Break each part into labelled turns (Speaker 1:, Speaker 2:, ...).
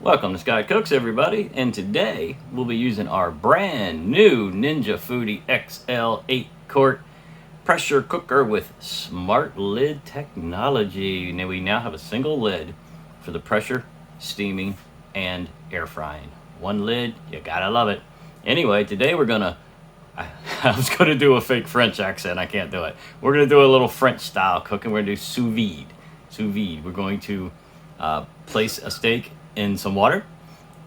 Speaker 1: Welcome to Sky Cooks, everybody, and today we'll be using our brand new Ninja Foodi XL 8-quart pressure cooker with SMARTLID technology. Now we now have a single lid for the pressure, steaming, and air frying. One lid, you gotta love it. Anyway, today we're gonna, I was gonna do a fake French accent, I can't do it. We're gonna do a little French style cooking. We're gonna do sous vide. Sous vide. We're going to place a steak in some water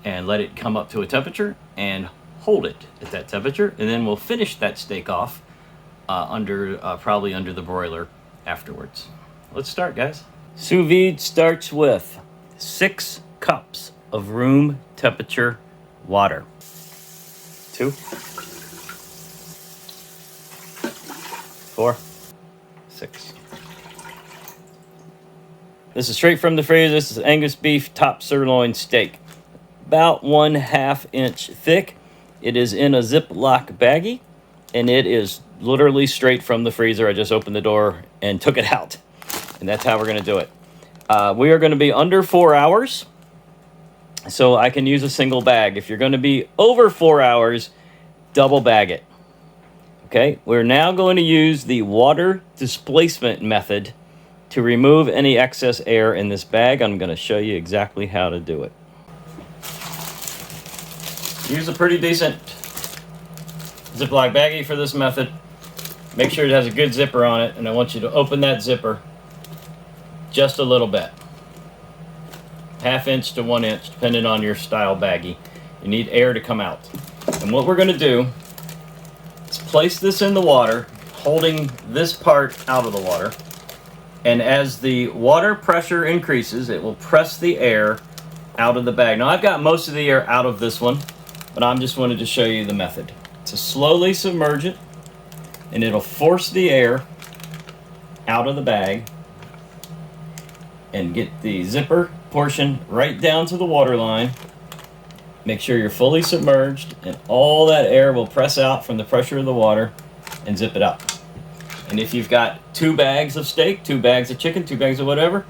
Speaker 1: and let it come up to a temperature and hold it at that temperature, and then we'll finish that steak off probably under the broiler afterwards. Let's start, guys. Sous vide starts with 6 cups of room temperature water. 2, 4, 6. This is straight from the freezer. This is Angus beef top sirloin steak. About 1/2 inch thick. It is in a Ziploc baggie, and it is literally straight from the freezer. I just opened the door and took it out. And that's how we're going to do it. We are going to be under 4 hours, so I can use a single bag. If you're going to be over 4 hours, double bag it. Okay, we're now going to use the water displacement method to remove any excess air in this bag. I'm going to show you exactly how to do it. Use a pretty decent Ziploc baggie for this method. Make sure it has a good zipper on it, and I want you to open that zipper just a little bit. 1/2 inch to 1 inch, depending on your style baggie. You need air to come out. And what we're going to do is place this in the water, holding this part out of the water. And as the water pressure increases, it will press the air out of the bag. Now, I've got most of the air out of this one, but I just wanted to show you the method. To slowly submerge it, and it'll force the air out of the bag and get the zipper portion right down to the water line. Make sure you're fully submerged, and all that air will press out from the pressure of the water and zip it up. And if you've got 2 bags of steak, 2 bags of chicken, 2 bags of whatever,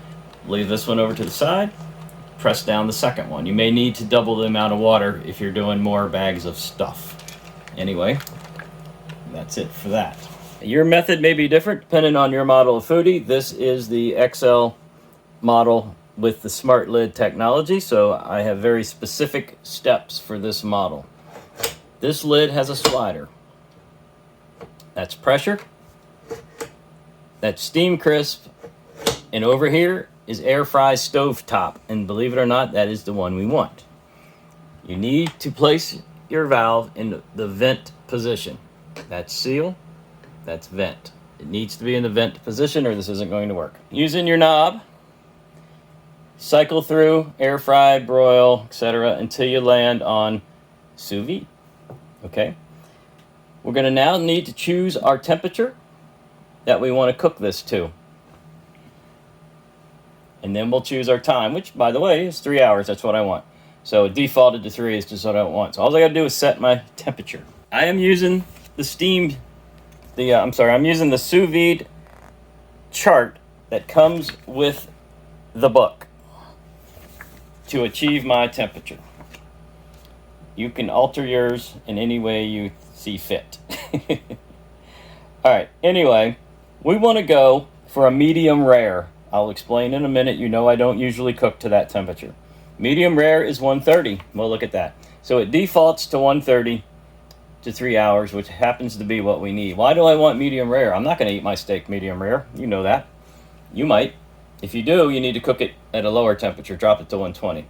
Speaker 1: leave this one over to the side, press down the second one. You may need to double the amount of water if you're doing more bags of stuff. Anyway, that's it for that. Your method may be different depending on your model of Foodi. This is the XL model with the SMARTLID technology, so I have very specific steps for this model. This lid has a slider. That's pressure. That's steam crisp, and over here is air fry stove top, and believe it or not, that is the one we want. You need to place your valve in the vent position. That's seal, that's vent. It needs to be in the vent position or this isn't going to work. Using your knob, cycle through, air fry, broil, etc. until you land on sous vide. Okay? We're going to now need to choose our temperature that we want to cook this to. And then we'll choose our time, which, by the way, is 3 hours. That's what I want. So it defaulted to 3 is just what I want. So all I got to do is set my temperature. I am using the I'm using the sous vide chart that comes with the book to achieve my temperature. You can alter yours in any way you see fit. All right, anyway, we want to go for a medium rare. I'll explain in a minute. You know I don't usually cook to that temperature. Medium rare is 130. Well, look at that. So it defaults to 130 to 3 hours, which happens to be what we need. Why do I want medium rare? I'm not going to eat my steak medium rare. You know that. You might. If you do, you need to cook it at a lower temperature. Drop it to 120.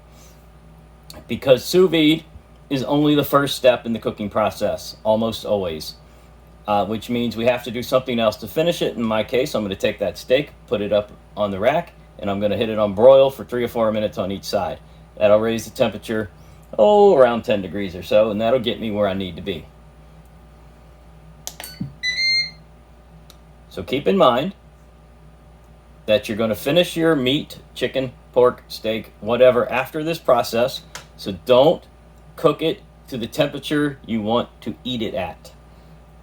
Speaker 1: Because sous vide is only the first step in the cooking process, almost always. Which means we have to do something else to finish it. In my case, I'm going to take that steak, put it up on the rack, and I'm going to hit it on broil for 3 or 4 minutes on each side. That'll raise the temperature, around 10 degrees or so, and that'll get me where I need to be. So keep in mind that you're going to finish your meat, chicken, pork, steak, whatever, after this process. So don't cook it to the temperature you want to eat it at,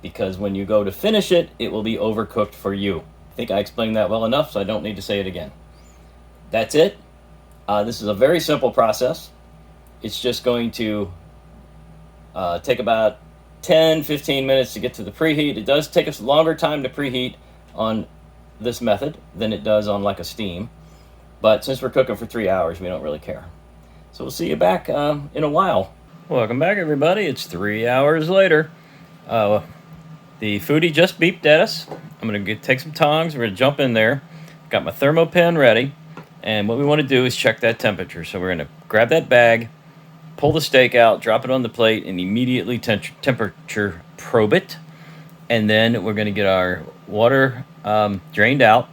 Speaker 1: because when you go to finish it, it will be overcooked for you. I think I explained that well enough, so I don't need to say it again. That's it. This is a very simple process. It's just going to take about 10-15 minutes to get to the preheat. It does take us longer time to preheat on this method than it does on like a steam, but since we're cooking for 3 hours, we don't really care. So we'll see you back in a while. Welcome back, everybody. It's 3 hours later. The Foodi just beeped at us. I'm gonna take some tongs. We're gonna jump in there. Got my thermopan ready, and what we want to do is check that temperature. So we're gonna grab that bag, pull the steak out, drop it on the plate, and immediately temperature probe it. And then we're going to get our water drained out,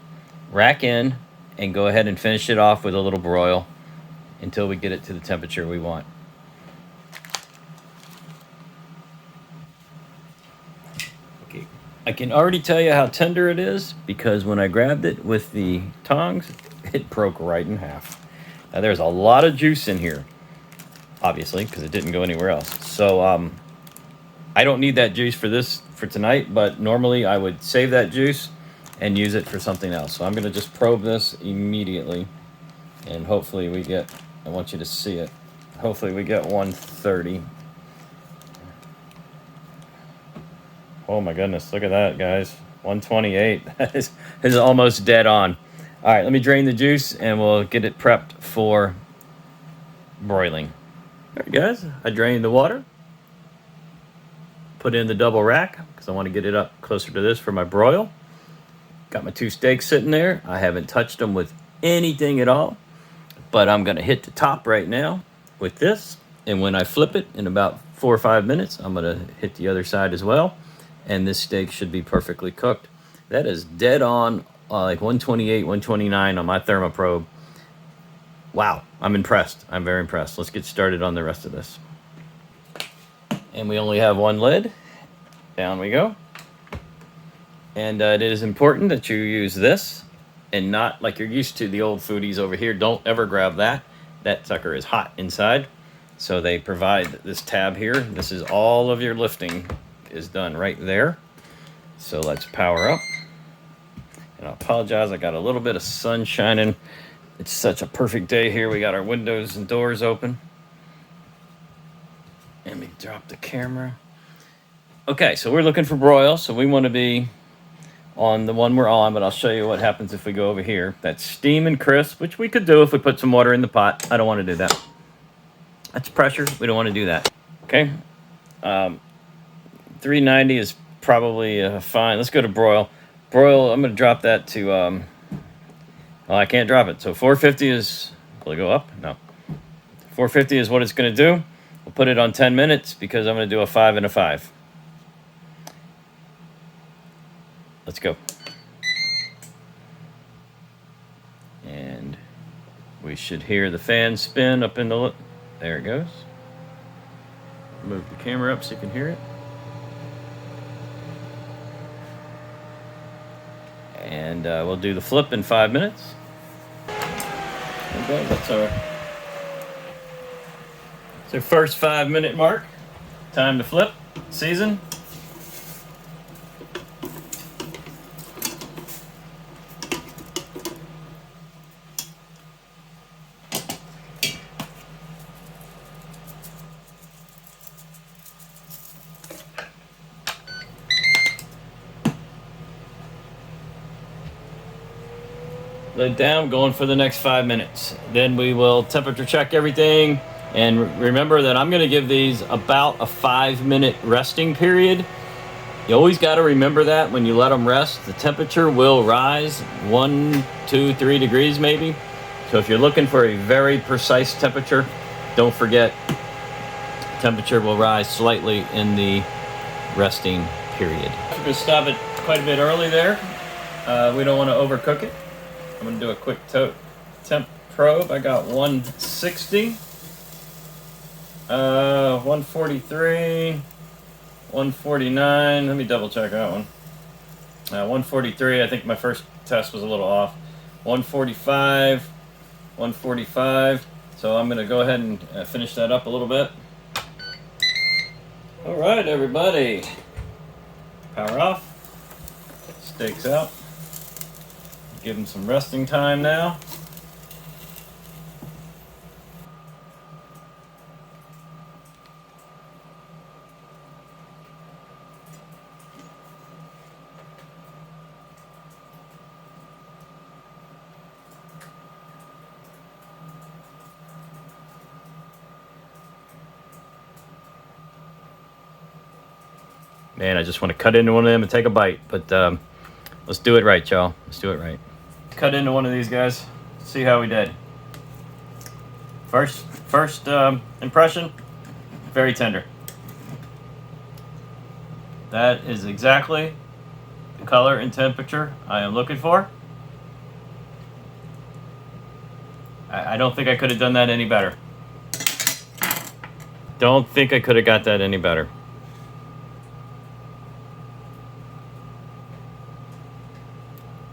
Speaker 1: rack in, and go ahead and finish it off with a little broil until we get it to the temperature we want. Okay, I can already tell you how tender it is because when I grabbed it with the tongs, it broke right in half. Now there's a lot of juice in here, obviously, because it didn't go anywhere else. So I don't need that juice for tonight, but normally I would save that juice and use it for something else. So I'm going to just probe this immediately, and hopefully we get, I want you to see it, hopefully we get 130. Oh my goodness, look at that, guys. 128. That is almost dead on. All right, let me drain the juice and we'll get it prepped for broiling. All right, guys, I drained the water. Put in the double rack because I want to get it up closer to this for my broil. Got my 2 steaks sitting there. I haven't touched them with anything at all, but I'm going to hit the top right now with this. And when I flip it in about 4 or 5 minutes, I'm going to hit the other side as well. And this steak should be perfectly cooked. That is dead on, like 128, 129 on my thermoprobe. Wow, I'm impressed. I'm very impressed. Let's get started on the rest of this. And we only have one lid. Down we go. And it is important that you use this and not like you're used to the old Foodies over here. Don't ever grab that. That sucker is hot inside. So they provide this tab here. This is all of your lifting is done right there. So let's power up. And I apologize, I got a little bit of sun shining. It's such a perfect day here. We got our windows and doors open. Let me drop the camera. Okay, so we're looking for broil. So we want to be on the one we're on, but I'll show you what happens if we go over here. That's steam and crisp, which we could do if we put some water in the pot. I don't want to do that. That's pressure. We don't want to do that. Okay. 390 is probably fine. Let's go to broil. Broil, I'm going to drop that to, well, I can't drop it. So 450 is, will it go up? No. 450 is what it's going to do. We'll put it on 10 minutes because I'm going to do a 5 and a 5. Let's go. And we should hear the fan spin up in the, there it goes. Move the camera up so you can hear it. And we'll do the flip in 5 minutes. Okay, that's our first 5 minute mark. Time to flip, season. Lid down, going for the next 5 minutes. Then we will temperature check everything. And remember that I'm going to give these about a 5 minute resting period. You always got to remember that when you let them rest, the temperature will rise 1, 2, 3 degrees maybe. So if you're looking for a very precise temperature, don't forget temperature will rise slightly in the resting period. We're going to stop it quite a bit early there. We don't want to overcook it. I'm going to do a quick temp probe. I got 160, 143, 149. Let me double check that one. 143, I think my first test was a little off. 145, 145. So I'm going to go ahead and finish that up a little bit. All right, everybody. Power off. Steaks out. Give them some resting time now. Man, I just want to cut into one of them and take a bite. But let's do it right, y'all. Let's do it right. Cut into one of these guys. See how we did. First impression, very tender. That is exactly the color and temperature I am looking for. I don't think I could have done that any better. Don't think I could have got that any better.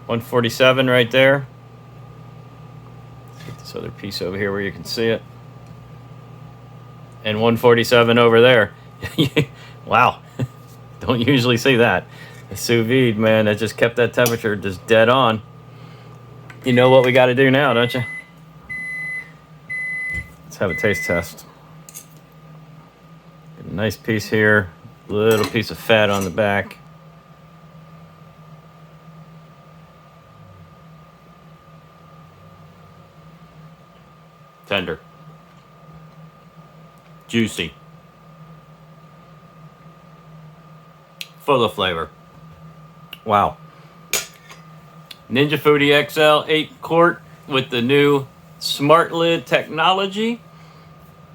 Speaker 1: $147 right there. Let's get this other piece over here where you can see it. And $147 over there. Wow. Don't usually see that. The sous vide, man, that just kept that temperature just dead on. You know what we got to do now, don't you? Let's have a taste test. Get a nice piece here. Little piece of fat on the back. Tender. Juicy. Full of flavor. Wow. Ninja Foodi XL 8 quart with the new SMARTLID technology.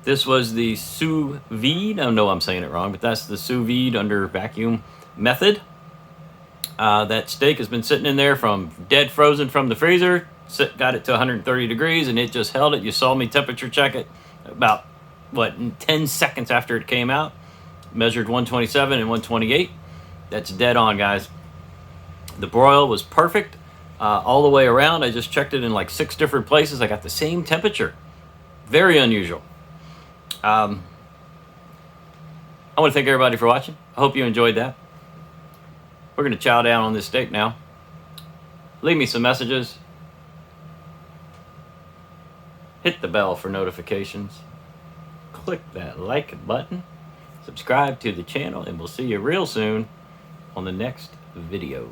Speaker 1: This was the sous vide. I know I'm saying it wrong, but that's the sous vide under vacuum method. That steak has been sitting in there from dead frozen from the freezer. Got it to 130 degrees and it just held it. You saw me temperature check it about, 10 seconds after it came out. Measured 127 and 128. That's dead on, guys. The broil was perfect all the way around. I just checked it in like 6 different places. I got the same temperature. Very unusual. I want to thank everybody for watching. I hope you enjoyed that. We're going to chow down on this steak now. Leave me some messages. Hit the bell for notifications. Click that like button. Subscribe to the channel, and we'll see you real soon on the next video.